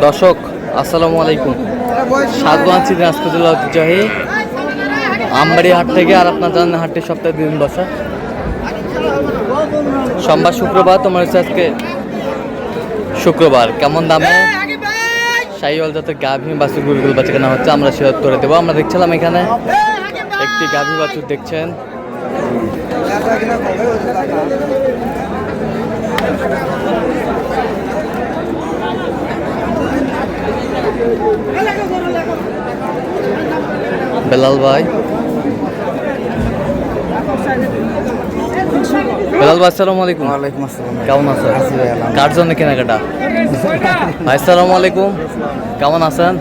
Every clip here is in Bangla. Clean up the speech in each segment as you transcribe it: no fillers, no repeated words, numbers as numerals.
দর্শক আসসালামু আলাইকুম। সাতবান দিনাজপুর জেলা ঐতিহ্যবাহী আমবাড়ি হাট থেকে। আর আপনার জানেন হাটটি সপ্তাহে 2 দিন বসা, সোমবার শুক্রবার। তোমার হচ্ছে আজকে শুক্রবার। কেমন দামে শাহিওয়াল জাতের গাভী বাছুর গরুগুলো বাচ্চা কেনা হচ্ছে আমরা সে উত্তরে দেবো। আমরা দেখছিলাম এখানে একটি গাভী বাছুর দেখছেন, বেলাল ভাই। বেলাল ভাই আসসালামু আলাইকুম। ওয়ালাইকুম আসসালাম। কেমন আছেন? কার জন্য কেনাকাটা? ভাই আসসালামু আলাইকুম, কেমন আছেন?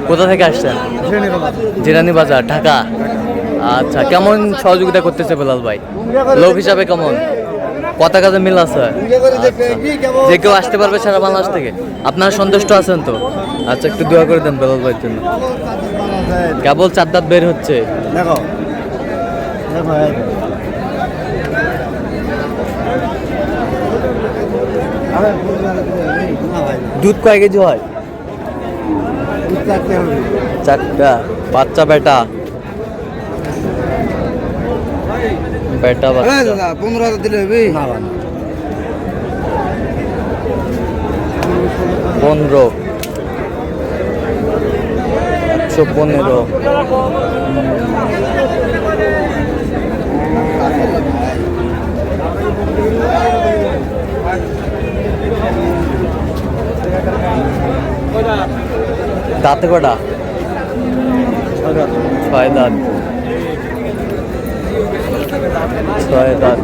কোথা থেকে আসছেন? জিরানি বাজার, ঢাকা। আচ্ছা, কেমন সহযোগিতা করতেছে বেলাল ভাই? লোক হিসাবে কেমন? কত কাজে মিল আছে? যে কেউ আসতে পারবে সারা বাংলাদেশ থেকে? আপনারা সন্তুষ্ট আছেন তো? আচ্ছা, একটু দোয়া করে দেন বেলাল ভাইয়ের জন্য। কেবল 4 দাঁত বের হচ্ছে। দেখো দুধ কয় কেজি হয়? 4টা। বাচ্চা বেটা বেটা বাচ্চা। 15,000 দিলে হবে। 15 115। দাঁতে কটা? 6 দাঁত। 6 দাঁত।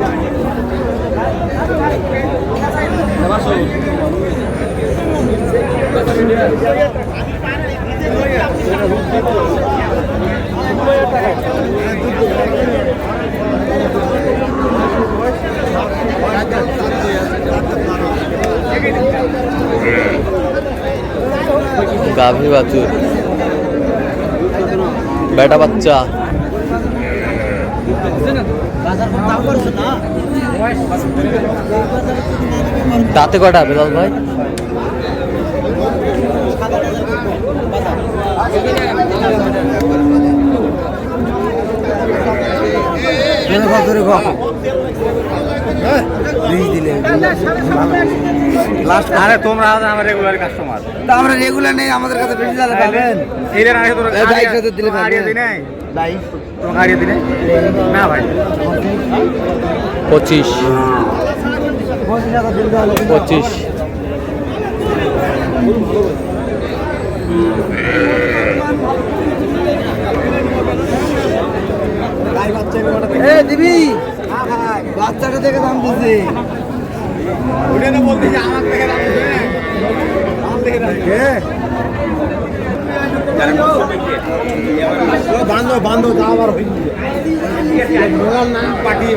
গাভী বাছুর বেটা বাচ্চা। দাঁতে কটা বেলাল ভাই? আরে তোমরা আমার রেগুলার কাস্টমার, আমরা রেগুলার নেই, আমাদের কাছে বেশি জালে পাবেন। এর আগে তো দিলে গাড়ি দিনে ভাই, তো গাড়ি দিনে না ভাই। 25 25। দিবি বাচ্চাটা দেখে দাম বুঝি বান্ধব বান্ধব আবার নাম পাঠিয়ে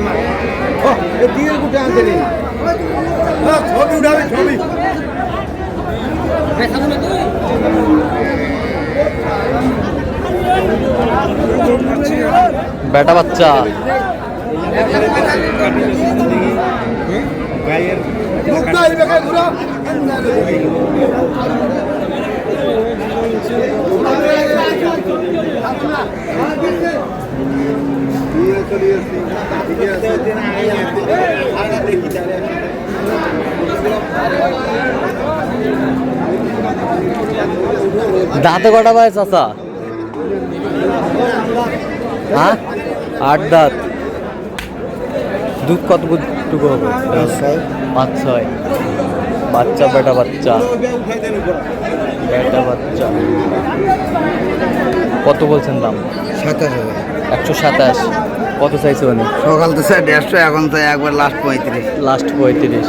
দিয়ে গুটে আনতে নেই। ছবি উঠাবে, ছবি বেটা বাচ্চা। দাঁতে কটা ভাই চাচা? হ্যাঁ, 8 দাঁত। দুধ কতটুকু হবে? 5-6। বাচ্চা বেটা বাচ্চা বেটা বাচ্চা। কত বলছেন দাম? 27,000। 127। কত চাইছে মানে? সকাল তো 150, এখন তো একবার লাস্ট 35। লাস্ট 35।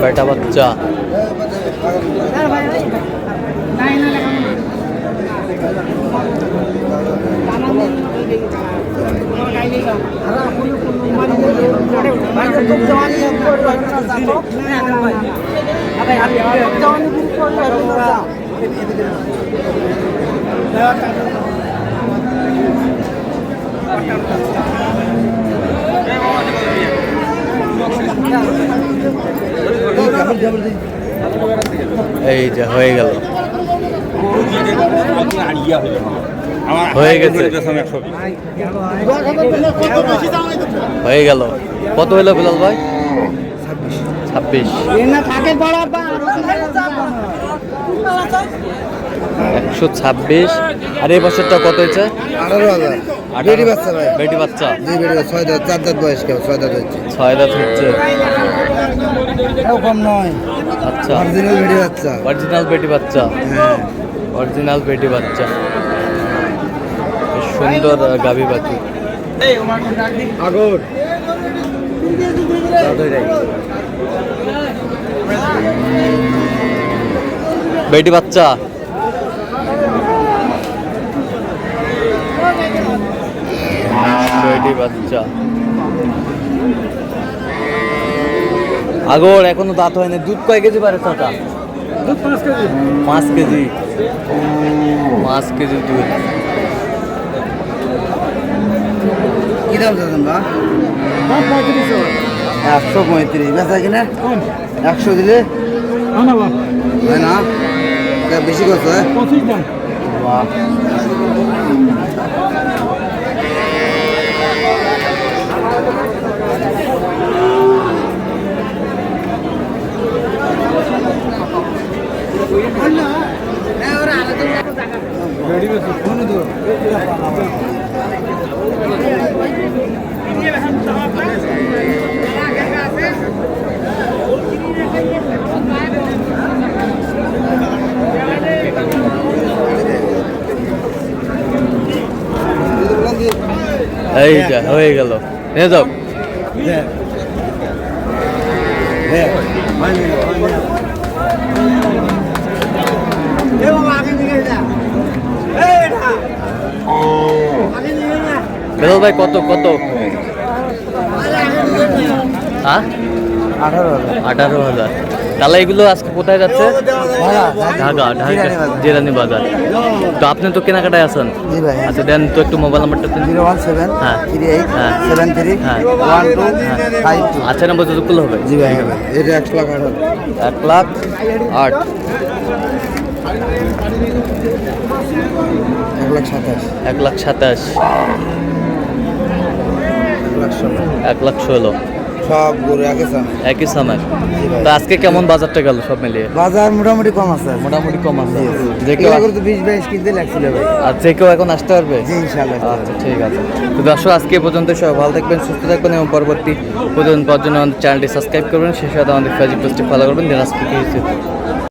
বেটা বাচ্চা এই যে হয়ে গেল হয়ে গেছে হয়ে গেল কত হইলো বিলাল ভাই 26 126 আর এই বছরটা কত হয়েছে 18,000 বেটি বাচ্চা ভাই বেটি বাচ্চা জি বেটি 6 দাঁত 4 দাঁত বয়স কেউ 6 দাঁত হচ্ছে 6 দাঁত হচ্ছে এটাও কম নয় আচ্ছা অরিজিনাল বেটি বাচ্চা অরিজিনাল বেটি বাচ্চা হ্যাঁ অরিজিনাল বেটি বাচ্চা বেশ সুন্দর গাভী বাচ্চা আগর বেটি বাচ্চা বেটি বাচ্চা আগর এখনো দাঁত হয়নি দুধ কয় কেজি পারে চাচা দুধ 5 কেজি 5 কেজি 5 কেজি দুধ কি দাম চাচ্ছেন বা 135 বেচা কিনা 100 দিলে হয় না এটা বেশি কত হয় বাহ এইটা হয়ে গেল নিয়ে যাও বেলাল ভাই কত কত হ্যাঁ 18,000 তাহলে এগুলো আজকে কোথায় যাচ্ছে ঢাকা ঢাকা জেরানি বাজার তো আপনি তো কেনাকাটায় আছেন জি ভাই আচ্ছা দেন তো একটু মোবাইল নাম্বারটা দেন 017 হ্যাঁ 38 হ্যাঁ 73 হ্যাঁ 12 52 আচ্ছা নাম্বার যত করলে হবে জি ভাই এটা 1 লাখ 1,08,000 1,27 1,16,000 সব গরু একই সামার তো আজকে কেমন বাজারটা গেল সব মিলিয়ে বাজার মোটামুটি কম আছে মোটামুটি কম আছে যে যে কেউ কেউ তো 20-22 কিনতে লাগছিল ভাই আর যে কেউ এখন আসতে পারবে জি ইনশাআল্লাহ আচ্ছা ঠিক আছে তো দর্শক আজকে এ পর্যন্ত সবাই ভালো থাকবেন সুস্থ থাকবেন এবং পরবর্তী প্রতিদিন পাওয়ার জন্য আমাদের চ্যানেলটি সাবস্ক্রাইব করবেন সেই সাথে আমাদের ফেসবুক পেজটি ফলো করবেন দিনাজপুর